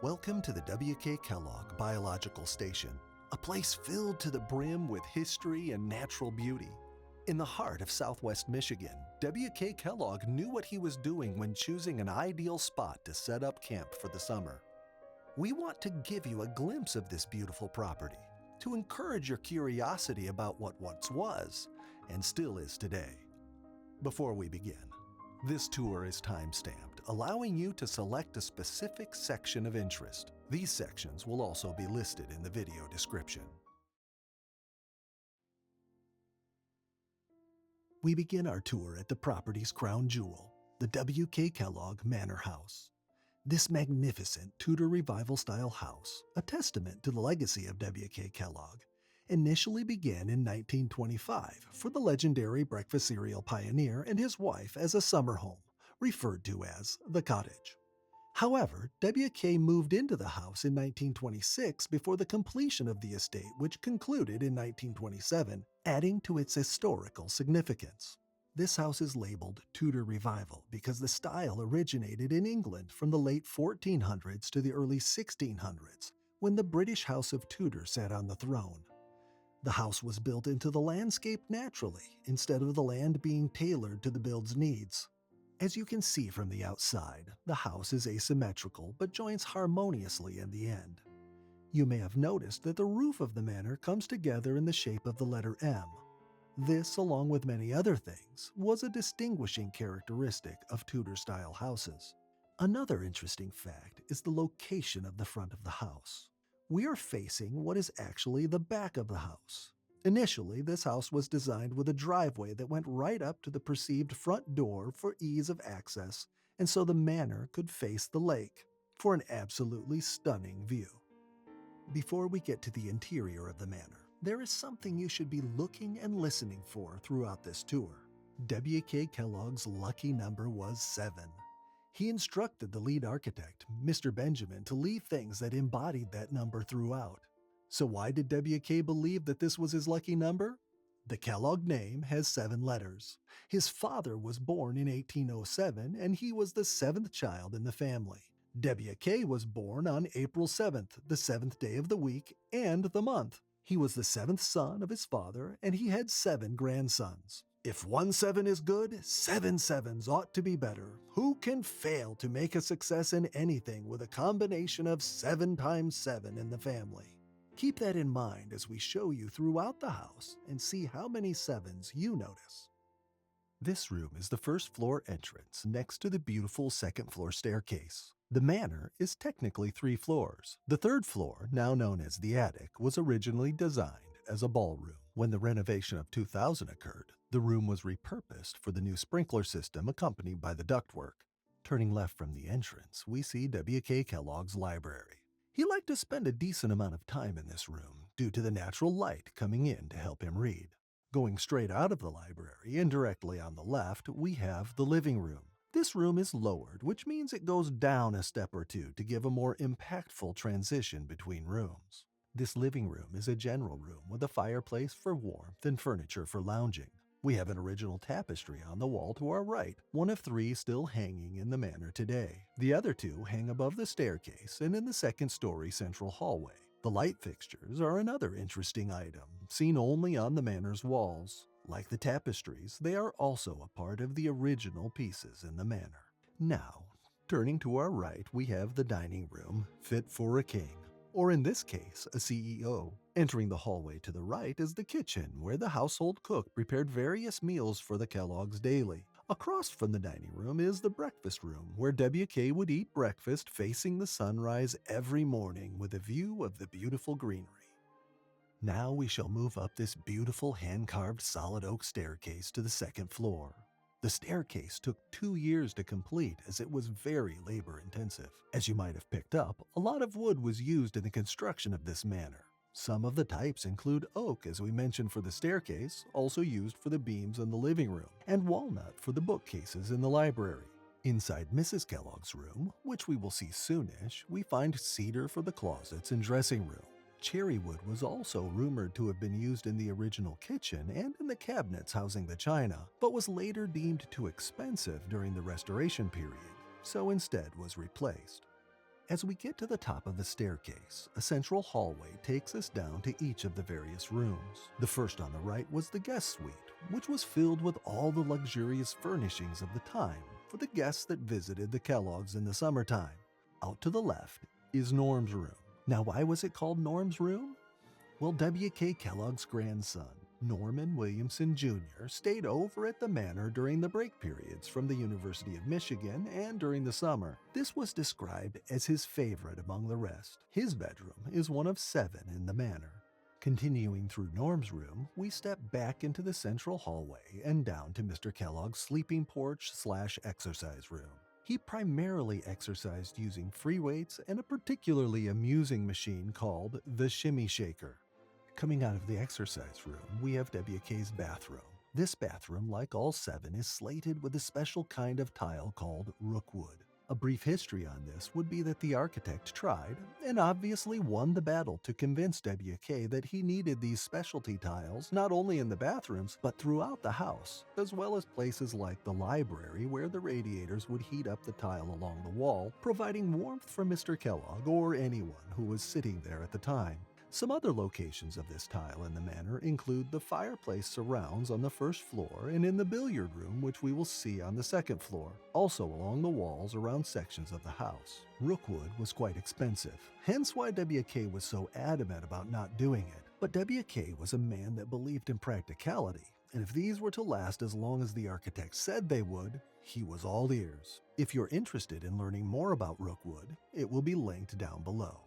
Welcome to the W.K. Kellogg Biological Station, a place filled to the brim with history and natural beauty. In the heart of Southwest Michigan, W.K. Kellogg knew what he was doing when choosing an ideal spot to set up camp for the summer. We want to give you a glimpse of this beautiful property, to encourage your curiosity about what once was and still is today. Before we begin, this tour is time-stamped, allowing you to select a specific section of interest. These sections will also be listed in the video description. We begin our tour at the property's crown jewel, the W.K. Kellogg Manor House. This magnificent Tudor Revival-style house, a testament to the legacy of W.K. Kellogg, initially began in 1925 for the legendary breakfast cereal pioneer and his wife as a summer home, referred to as the Cottage. However, W.K. moved into the house in 1926 before the completion of the estate, which concluded in 1927, adding to its historical significance. This house is labeled Tudor Revival because the style originated in England from the late 1400s to the early 1600s, when the British House of Tudor sat on the throne. The house was built into the landscape naturally, instead of the land being tailored to the build's needs. As you can see from the outside, the house is asymmetrical but joins harmoniously in the end. You may have noticed that the roof of the manor comes together in the shape of the letter M. This, along with many other things, was a distinguishing characteristic of Tudor-style houses. Another interesting fact is the location of the front of the house. We are facing what is actually the back of the house. Initially, this house was designed with a driveway that went right up to the perceived front door for ease of access, and so the manor could face the lake for an absolutely stunning view. Before we get to the interior of the manor, there is something you should be looking and listening for throughout this tour. W.K. Kellogg's lucky number was 7. He instructed the lead architect, Mr. Benjamin, to leave things that embodied that number throughout. So why did W.K. believe that this was his lucky number? The Kellogg name has 7 letters. His father was born in 1807, and he was the 7th child in the family. W.K. was born on April 7th, the 7th day of the week and the month. He was the 7th son of his father, and he had 7 grandsons. If 1 7 is good, 7 7s ought to be better. Who can fail to make a success in anything with a combination of 7 times 7 in the family? Keep that in mind as we show you throughout the house and see how many 7s you notice. This room is the first floor entrance next to the beautiful second floor staircase. The manor is technically 3 floors. The 3rd floor, now known as the attic, was originally designed as a ballroom. When the renovation of 2000 occurred, the room was repurposed for the new sprinkler system accompanied by the ductwork. Turning left from the entrance, we see W.K. Kellogg's library. He liked to spend a decent amount of time in this room due to the natural light coming in to help him read. Going straight out of the library and directly on the left, we have the living room. This room is lowered, which means it goes down a step or two to give a more impactful transition between rooms. This living room is a general room with a fireplace for warmth and furniture for lounging. We have an original tapestry on the wall to our right, one of 3 still hanging in the manor today. The other 2 hang above the staircase and in the 2nd-story central hallway. The light fixtures are another interesting item, seen only on the manor's walls. Like the tapestries, they are also a part of the original pieces in the manor. Now, turning to our right, we have the dining room, fit for a king. Or in this case, a CEO. Entering the hallway to the right is the kitchen, where the household cook prepared various meals for the Kellogg's daily. Across from the dining room is the breakfast room, where W.K. would eat breakfast facing the sunrise every morning with a view of the beautiful greenery. Now we shall move up this beautiful hand-carved solid oak staircase to the 2nd floor. The staircase took 2 years to complete as it was very labor-intensive. As you might have picked up, a lot of wood was used in the construction of this manor. Some of the types include oak, as we mentioned for the staircase, also used for the beams in the living room, and walnut for the bookcases in the library. Inside Mrs. Kellogg's room, which we will see soonish, we find cedar for the closets and dressing room. Cherry wood was also rumored to have been used in the original kitchen and in the cabinets housing the china, but was later deemed too expensive during the restoration period, so instead was replaced. As we get to the top of the staircase, a central hallway takes us down to each of the various rooms. The first on the right was the guest suite, which was filled with all the luxurious furnishings of the time for the guests that visited the Kellogg's in the summertime. Out to the left is Norm's room. Now, why was it called Norm's room? Well, W.K. Kellogg's grandson, Norman Williamson Jr., stayed over at the manor during the break periods from the University of Michigan and during the summer. This was described as his favorite among the rest. His bedroom is one of 7 in the manor. Continuing through Norm's room, we step back into the central hallway and down to Mr. Kellogg's sleeping porch/exercise room. He primarily exercised using free weights and a particularly amusing machine called the Shimmy Shaker. Coming out of the exercise room, we have WK's bathroom. This bathroom, like all 7, is slated with a special kind of tile called rookwood. A brief history on this would be that the architect tried, and obviously won the battle to convince WK that he needed these specialty tiles not only in the bathrooms, but throughout the house, as well as places like the library where the radiators would heat up the tile along the wall, providing warmth for Mr. Kellogg or anyone who was sitting there at the time. Some other locations of this tile in the manor include the fireplace surrounds on the first floor and in the billiard room, which we will see on the second floor, also along the walls around sections of the house. Rookwood was quite expensive, hence why WK was so adamant about not doing it. But WK was a man that believed in practicality, and if these were to last as long as the architect said they would, he was all ears. If you're interested in learning more about Rookwood, it will be linked down below.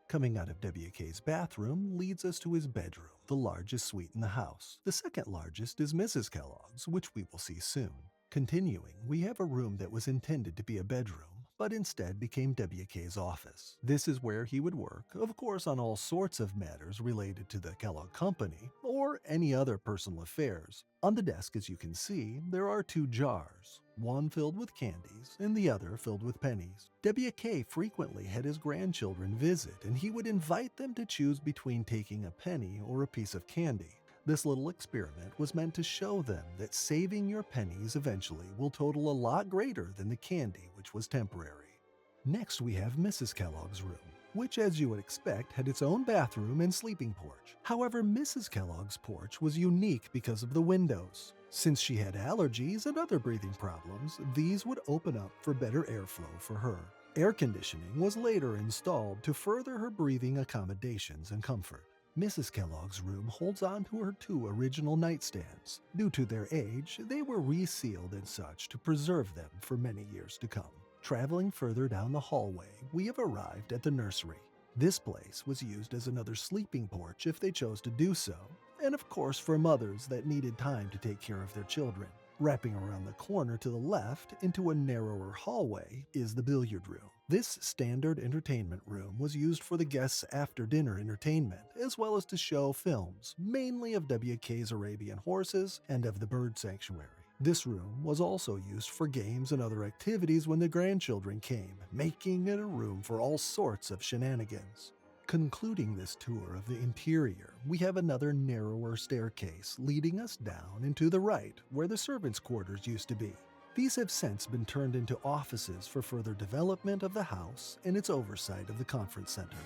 Coming out of WK's bathroom leads us to his bedroom, the largest suite in the house. The second largest is Mrs. Kellogg's, which we will see soon. Continuing, we have a room that was intended to be a bedroom, but instead became WK's office. This is where he would work, of course on all sorts of matters related to the Kellogg Company, or any other personal affairs. On the desk, as you can see, there are 2 jars, one filled with candies and the other filled with pennies. WK frequently had his grandchildren visit, and he would invite them to choose between taking a penny or a piece of candy. This little experiment was meant to show them that saving your pennies eventually will total a lot greater than the candy, which was temporary. Next, we have Mrs. Kellogg's room, which, as you would expect, had its own bathroom and sleeping porch. However, Mrs. Kellogg's porch was unique because of the windows. Since she had allergies and other breathing problems, these would open up for better airflow for her. Air conditioning was later installed to further her breathing accommodations and comfort. Mrs. Kellogg's room holds on to her 2 original nightstands. Due to their age, they were resealed and such to preserve them for many years to come. Traveling further down the hallway, we have arrived at the nursery. This place was used as another sleeping porch if they chose to do so, and of course for mothers that needed time to take care of their children. Wrapping around the corner to the left into a narrower hallway is the billiard room. This standard entertainment room was used for the guests' after-dinner entertainment, as well as to show films, mainly of WK's Arabian Horses and of the Bird Sanctuary. This room was also used for games and other activities when the grandchildren came, making it a room for all sorts of shenanigans. Concluding this tour of the interior, we have another narrower staircase leading us down and to the right, where the servants' quarters used to be. These have since been turned into offices for further development of the house and its oversight of the conference center.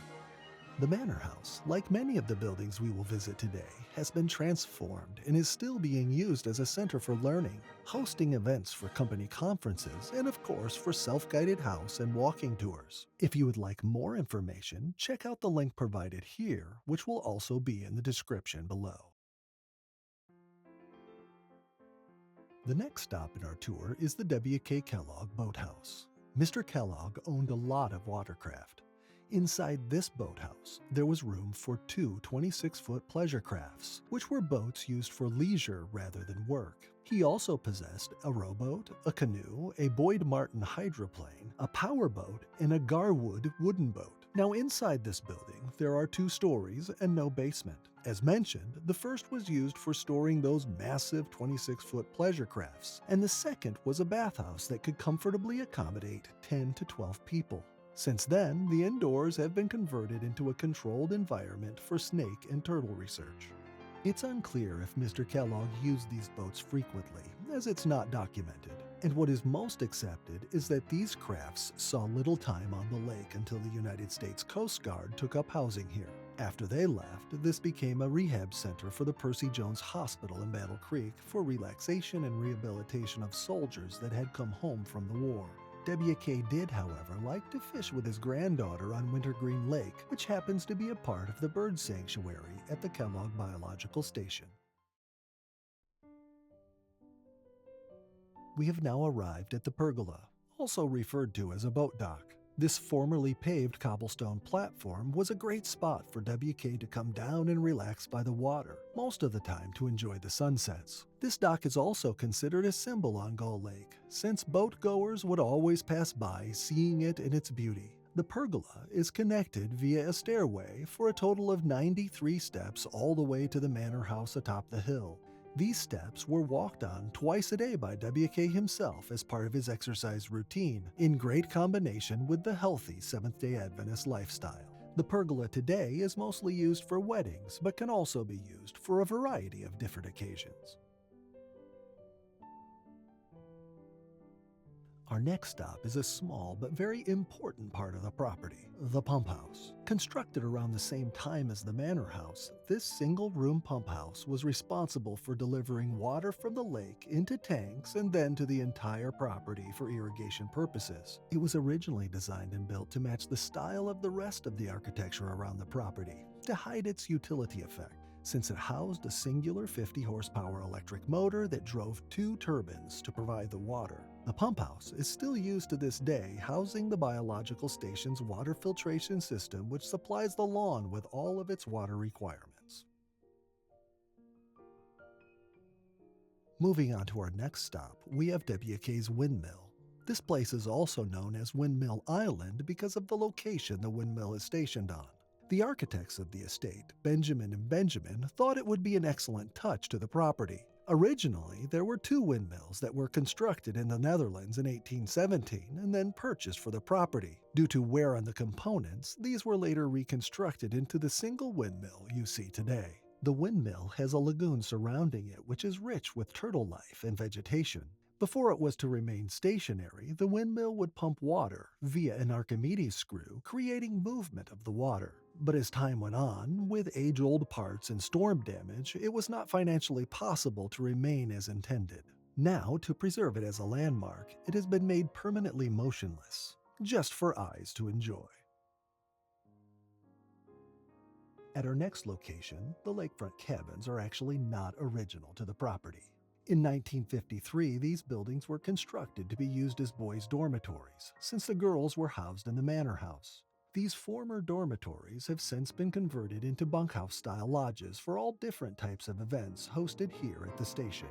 The Manor House, like many of the buildings we will visit today, has been transformed and is still being used as a center for learning, hosting events for company conferences, and of course for self-guided house and walking tours. If you would like more information, check out the link provided here, which will also be in the description below. The next stop in our tour is the W.K. Kellogg Boathouse. Mr. Kellogg owned a lot of watercraft. Inside this boathouse, there was room for 2 26-foot pleasure crafts, which were boats used for leisure rather than work. He also possessed a rowboat, a canoe, a Boyd Martin hydroplane, a powerboat, and a Garwood wooden boat. Now inside this building, there are 2 stories and no basement. As mentioned, the first was used for storing those massive 26-foot pleasure crafts, and the second was a bathhouse that could comfortably accommodate 10 to 12 people. Since then, the indoors have been converted into a controlled environment for snake and turtle research. It's unclear if Mr. Kellogg used these boats frequently, as it's not documented. And what is most accepted is that these crafts saw little time on the lake until the United States Coast Guard took up housing here. After they left, this became a rehab center for the Percy Jones Hospital in Battle Creek for relaxation and rehabilitation of soldiers that had come home from the war. W.K. did, however, like to fish with his granddaughter on Wintergreen Lake, which happens to be a part of the bird sanctuary at the Kellogg Biological Station. We have now arrived at the Pergola, also referred to as a boat dock. This formerly paved cobblestone platform was a great spot for W.K. to come down and relax by the water, most of the time to enjoy the sunsets. This dock is also considered a symbol on Gull Lake, since boat-goers would always pass by seeing it in its beauty. The pergola is connected via a stairway for a total of 93 steps all the way to the manor house atop the hill. These steps were walked on twice a day by W.K. himself as part of his exercise routine, in great combination with the healthy Seventh-day Adventist lifestyle. The pergola today is mostly used for weddings, but can also be used for a variety of different occasions. Our next stop is a small but very important part of the property, the pump house. Constructed around the same time as the manor house, this single-room pump house was responsible for delivering water from the lake into tanks and then to the entire property for irrigation purposes. It was originally designed and built to match the style of the rest of the architecture around the property, to hide its utility effect, since it housed a singular 50-horsepower electric motor that drove 2 turbines to provide the water. The pump house is still used to this day, housing the biological station's water filtration system, which supplies the lawn with all of its water requirements. Moving on to our next stop, we have W.K.'s Windmill. This place is also known as Windmill Island because of the location the windmill is stationed on. The architects of the estate, Benjamin and Benjamin, thought it would be an excellent touch to the property. Originally, there were 2 windmills that were constructed in the Netherlands in 1817 and then purchased for the property. Due to wear on the components, these were later reconstructed into the single windmill you see today. The windmill has a lagoon surrounding it which is rich with turtle life and vegetation. Before it was to remain stationary, the windmill would pump water via an Archimedes screw, creating movement of the water. But as time went on, with age-old parts and storm damage, it was not financially possible to remain as intended. Now, to preserve it as a landmark, it has been made permanently motionless, just for eyes to enjoy. At our next location, the Lakefront Cabins are actually not original to the property. In 1953, these buildings were constructed to be used as boys' dormitories, since the girls were housed in the manor house. These former dormitories have since been converted into bunkhouse-style lodges for all different types of events hosted here at the station.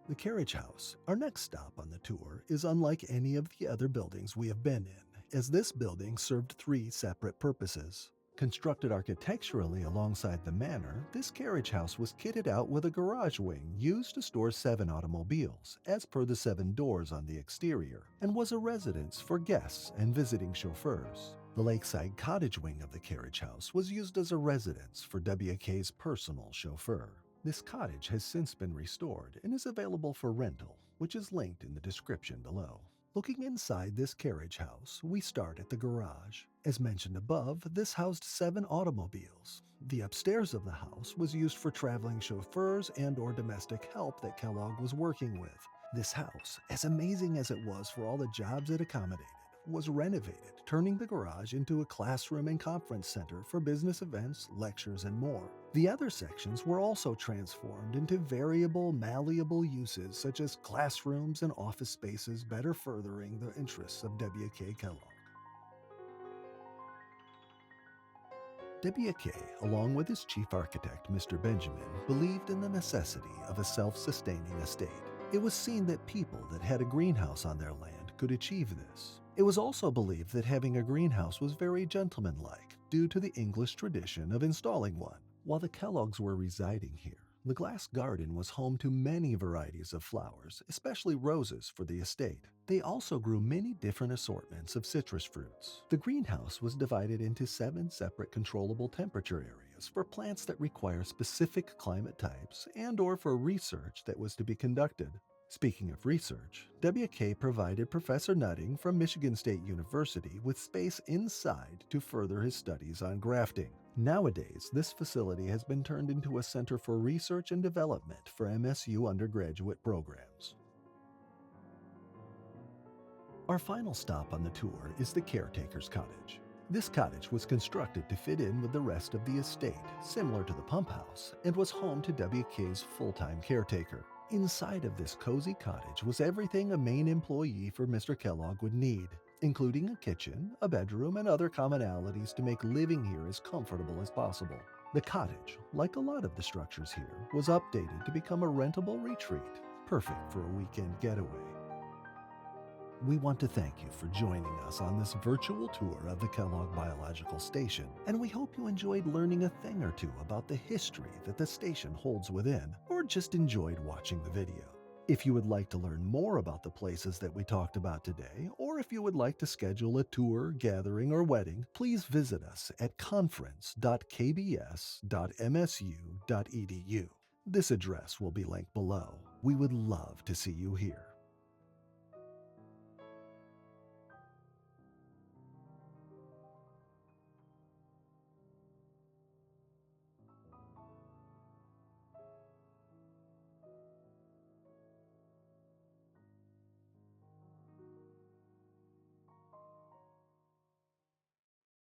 The Carriage House, our next stop on the tour, is unlike any of the other buildings we have been in, as this building served 3 separate purposes. Constructed architecturally alongside the manor, this carriage house was kitted out with a garage wing used to store 7 automobiles, as per the 7 doors on the exterior, and was a residence for guests and visiting chauffeurs. The lakeside cottage wing of the carriage house was used as a residence for W.K.'s personal chauffeur. This cottage has since been restored and is available for rental, which is linked in the description below. Looking inside this carriage house, we start at the garage. As mentioned above, this housed 7 automobiles. The upstairs of the house was used for traveling chauffeurs and/or domestic help that Kellogg was working with. This house, as amazing as it was for all the jobs it accommodated, was renovated, turning the garage into a classroom and conference center for business events, lectures, and more. The other sections were also transformed into variable, malleable uses such as classrooms and office spaces, better furthering the interests of W.K. Kellogg. W.K., along with his chief architect, Mr. Benjamin, believed in the necessity of a self-sustaining estate. It was seen that people that had a greenhouse on their land could achieve this. It was also believed that having a greenhouse was very gentlemanlike due to the English tradition of installing one. While the Kelloggs were residing here, The glass garden was home to many varieties of flowers, especially roses for the estate. They also grew many different assortments of citrus fruits. The greenhouse was divided into 7 separate controllable temperature areas for plants that require specific climate types and/or for research that was to be conducted. Speaking of research, WK provided Professor Nutting from Michigan State University with space inside to further his studies on grafting. Nowadays, this facility has been turned into a center for research and development for MSU undergraduate programs. Our final stop on the tour is the Caretaker's Cottage. This cottage was constructed to fit in with the rest of the estate, similar to the pump house, and was home to WK's full-time caretaker. Inside of this cozy cottage was everything a main employee for Mr. Kellogg would need, including a kitchen, a bedroom, and other commonalities to make living here as comfortable as possible. The cottage, like a lot of the structures here, was updated to become a rentable retreat, perfect for a weekend getaway. We want to thank you for joining us on this virtual tour of the Kellogg Biological Station, and we hope you enjoyed learning a thing or two about the history that the station holds within, or just enjoyed watching the video. If you would like to learn more about the places that we talked about today, or if you would like to schedule a tour, gathering, or wedding, please visit us at conference.kbs.msu.edu. This address will be linked below. We would love to see you here.